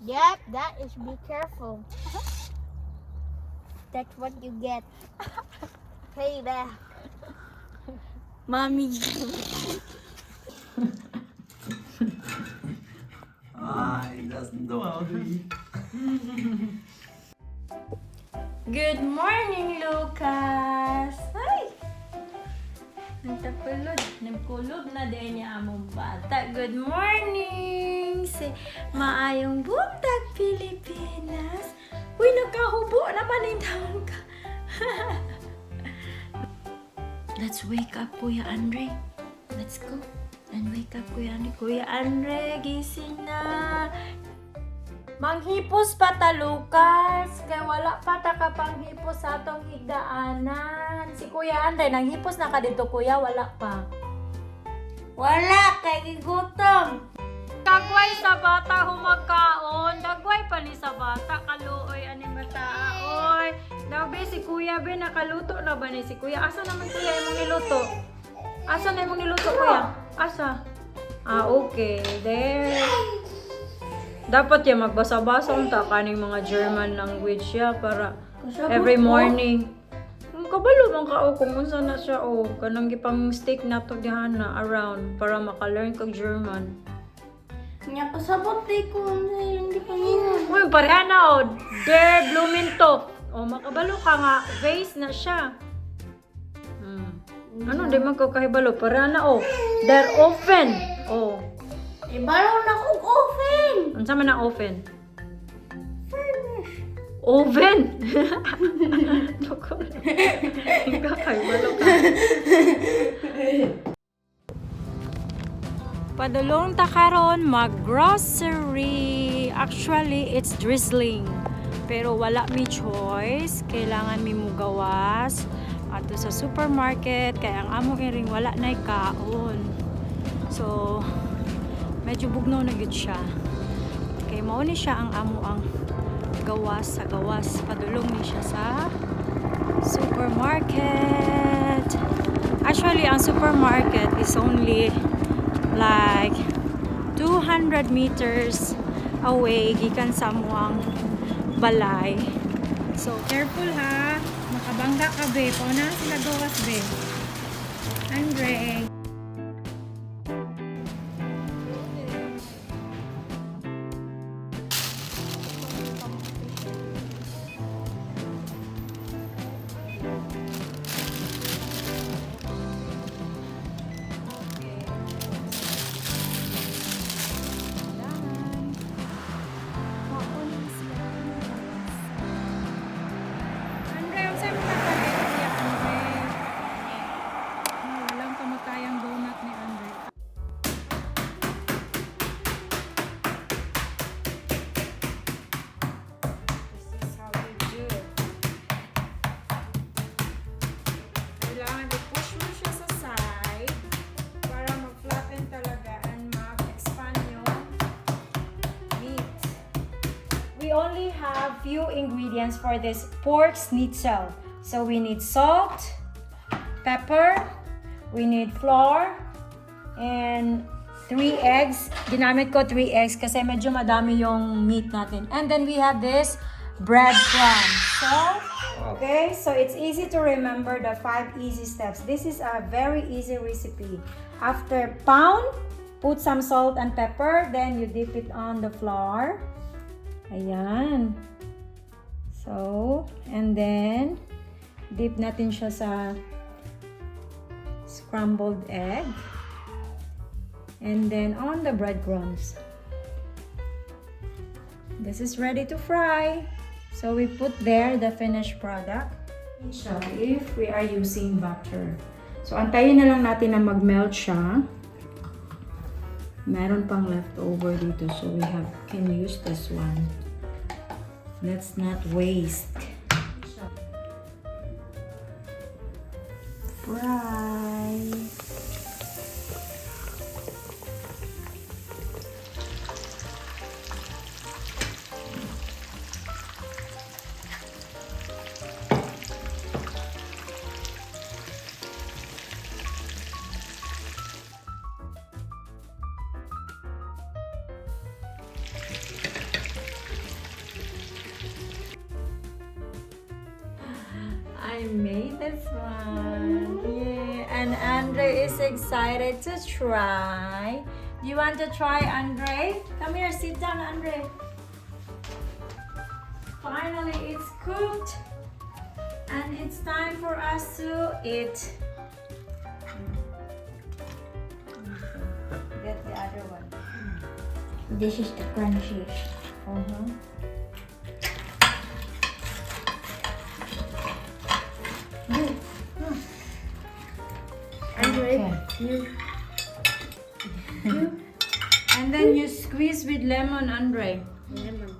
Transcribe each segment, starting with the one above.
Yep, that is be careful. That's what you get. Payback. Mommy. He doesn't know how to eat. Good morning, Lucas. Hi. Nagkulog na din niya among bata. Good morning. Say, maayong buntag, Pilipinas. Uy, nakahubo naman yung taon ka. Let's wake up, Kuya Andre. Let's go. And wake up, Kuya Andre. Kuya Andre, gising na. Manghipos pa ta, Lucas. Kaya wala pa ta ka panghipos sa atong higdaanan. Si Kuya Andre, nanghipos na ka dito, Kuya. Wala pa. Wala, kay gutom. Dagway sa bata humagkaon. Dagway pa ni sa bata. Kaluoy, aning bata. Oy. Dabi, si Kuya Ben, nakaluto na ba ni si Kuya? Asa naman Kuya imong niluto? Asa na imong niluto, Kuya? Asa? Ah, okay. There. Dapat yan magbasa-basa unta kaning mga German language siya para every morning. Kabalo man ka kung unsa na siya kanang gipang stick nato dihan na around para maka-learn kag German. Nya pasabot di ko yung gipangingon. Uy, pareha na Der Blumentoff. Makabalo ka nga vase na siya. Ano di man ko kahibalo pareha na Der Ofen. Ibalo na kong oven. Unsa man ang oven? Furnace. Oven! Loko. Ikaw kayo, malo ka. Padulong ta karon mag-grocery. Actually, it's drizzling. Pero wala mi choice. Kailangan mi mugawas. Ato sa supermarket. Kaya ang among iring wala na'y kaon. So, medyo bugnaw na gud siya. Kay mao ni siya ang amo ang gawas sa gawas. Padulong ni siya sa supermarket. Actually, ang supermarket is only like 200 meters away gikan sa amuang balay. So, careful ha. Makabangga ka be. Pauna sila gawas be. Andre. We only have few ingredients for this pork schnitzel. So we need salt, pepper, we need flour, and 3 eggs. Ginamit ko 3 eggs kasi medyo madami yung meat natin. And then we have this breadcrumb. So it's easy to remember the 5 easy steps. This is a very easy recipe. After pound, put some salt and pepper, then you dip it on the flour. Ayan. So, and then dip natin siya sa scrambled egg. And then on the breadcrumbs. This is ready to fry. So we put there the finished product. If we are using butter. So antayin na lang natin na mag-melt siya. Meron pang leftover dito, so we can use this one. Let's not waste. Fry. this one. Yeah, and Andre is excited to try. Do you want to try, Andre? Come here, sit down, Andre. Finally, it's cooked. And it's time for us to eat. Get the other one. This is the crunchiest. Okay. And then you squeeze with lemon, Andre. Lemon.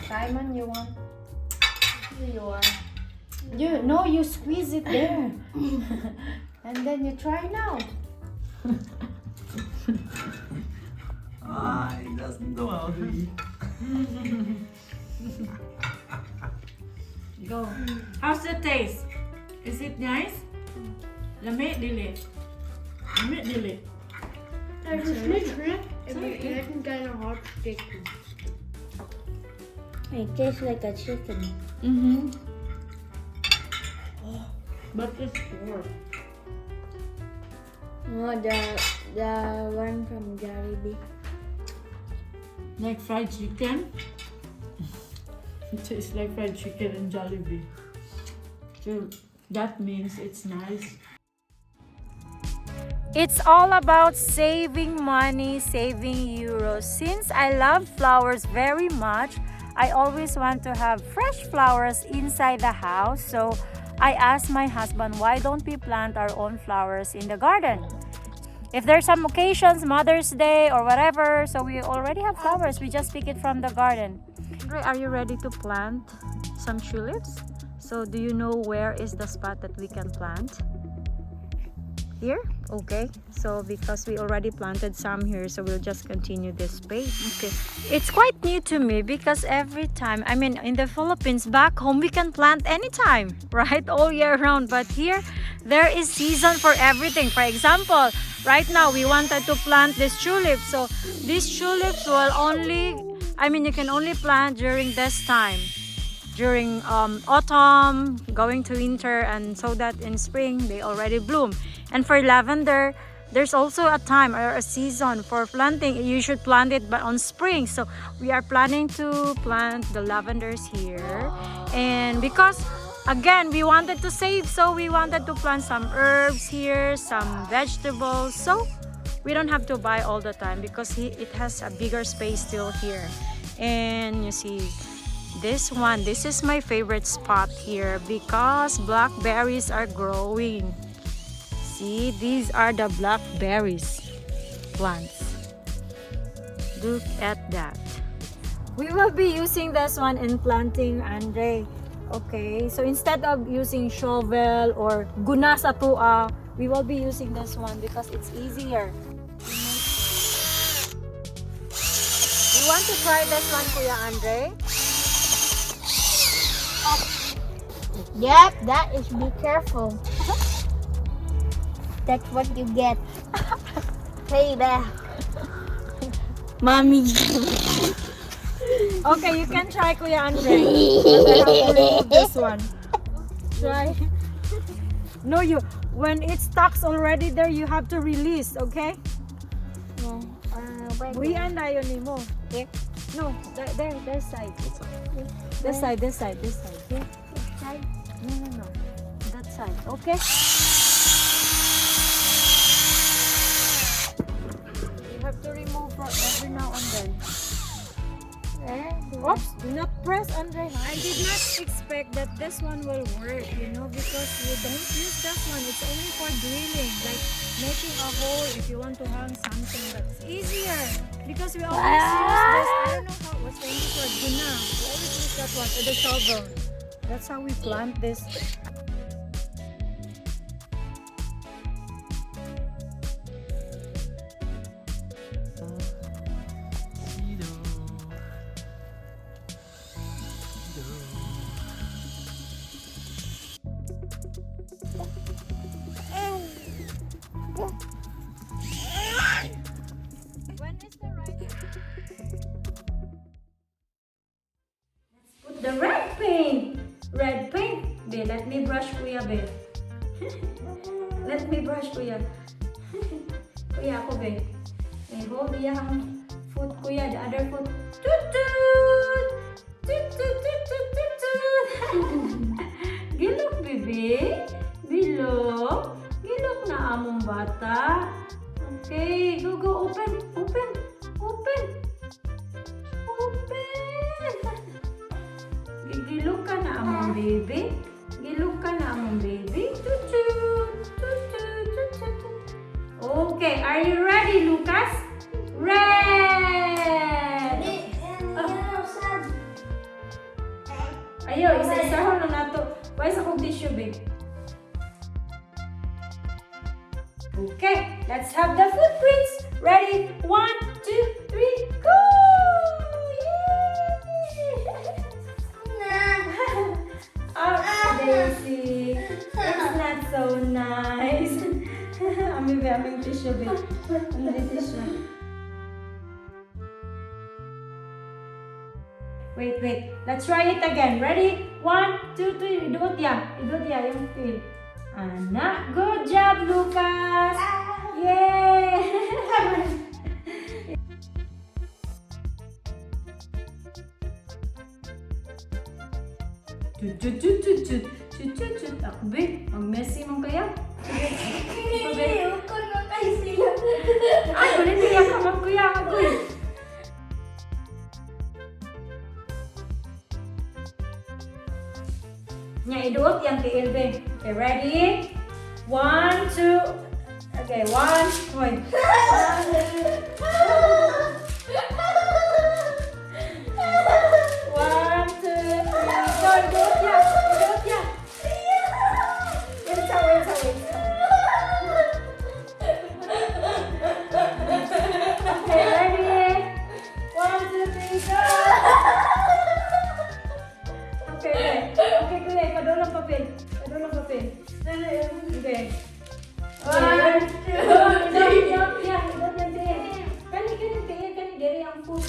Simon, you want? Here you are. You squeeze it there. And then you try now. He doesn't know how to eat. Go. How's the taste? Is it nice? Lami, dili. Lami, dili. Het is niet slecht. Het heeft een kleine hartstikke. It tastes like a chicken. But it's pork. Oh, the one from Jollibee. Like fried chicken. It tastes like fried chicken and Jollibee. So that means it's nice. It's all about saving money, saving euros. Since I love flowers very much, I always want to have fresh flowers inside the house. So I asked my husband, why don't we plant our own flowers in the garden? If there's some occasions, Mother's Day or whatever, so we already have flowers, we just pick it from the garden. Are you ready to plant some tulips? So do you know where is the spot that we can plant? Here? Okay, so because we already planted some here, so we'll just continue this space. Okay, it's quite new to me because every time, I mean in the Philippines, back home we can plant anytime, right? All year round. But here, there is season for everything. For example, right now we wanted to plant this tulip. So these tulips will only, I mean you can only plant during this time. During autumn, going to winter, and so that in spring they already bloom. And for lavender, there's also a time or a season for planting. You should plant it but on spring. So we are planning to plant the lavenders here. And because again we wanted to save, so we wanted to plant some herbs here, some vegetables, so we don't have to buy all the time because it has a bigger space still here. And you see this one, this is my favorite spot here because blackberries are growing. See, these are the blackberries plants. Look at that. We will be using this one in planting, Andre. Okay, so instead of using shovel or guna sa tua, we will be using this one because it's easier. You want to try this one, Kuya Andre? Yep, that is be careful. That's what you get. Payback. Mommy. Okay, you can try, Kuya Andre. But I have to remove this one. Try. No, when it stuck's already there, you have to release, okay? We and ayon ni mo. Here? No, their side. This side. Here. Side? No. That side, okay? You have to remove every now and then. Oops, do not press, Andre. I did not expect that this one will work, because you don't use that one. It's only for drilling, like making a hole if you want to hang something. That's easier because we always use this. I don't know what's the English word, guna. We always use that one, or the shovel. That's how we plant this. When is the right? Let's put paint. Red paint. Be, let me brush Kuya, be. Let me brush Kuya. Kuya, ako, be. Okay, hold yung foot, Kuya. The other foot. Toot toot! Toot toot toot toot toot toot! Gilok, bebe. Gilok. Gilok na among bata. Okay, go, go. Open, open, open. Open. Gilok ka na among baby. Gilok ka na among baby. Toot toot. Toot toot toot toot. Okay, are you ready, Lucas? Red! Ayaw, isa-isahon na nato. Why sa kong tissue, babe? Okay, let's have the footprints. Ready? 1, 2, 3, go! Oh, Daisy. It's not so nice. Aming tissue, babe. Aming tissue. Wait. Let's try it again. Ready? 1, 2, 3. Idot ya. Yung feel. Anak. Good job, Lucas. Yay! Chut. Ako, be. Mag-messy mong kaya. Hindi ko na kayo sila. Ay, ulit niya ka. Magkuya ako, eh. Nya idot yang tiil, be. Okay, ready? 1, 2. Okay, 1. Wait. 1, 2, 3. Go, idot ya. Wait. Okay, ready? 1, 2, 3, go. Okay, Kulay. Padulong papel. Okay. 1, 2, 3. Idot yan, tiil. Kani, diri ang food.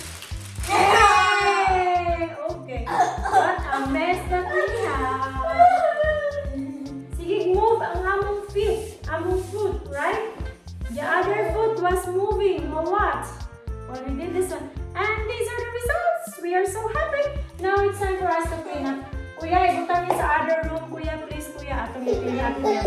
Hey! Okay. What a mess that we have. Sige, move ang among feet, among foot, right? The other foot was moving, or what? Well, we did this one. And these are the results. We are so happy. Now it's time for us to clean up. Kuya, ibutan niyo sa other room. Kuya, please, Kuya. Atong ipinat, Kuya.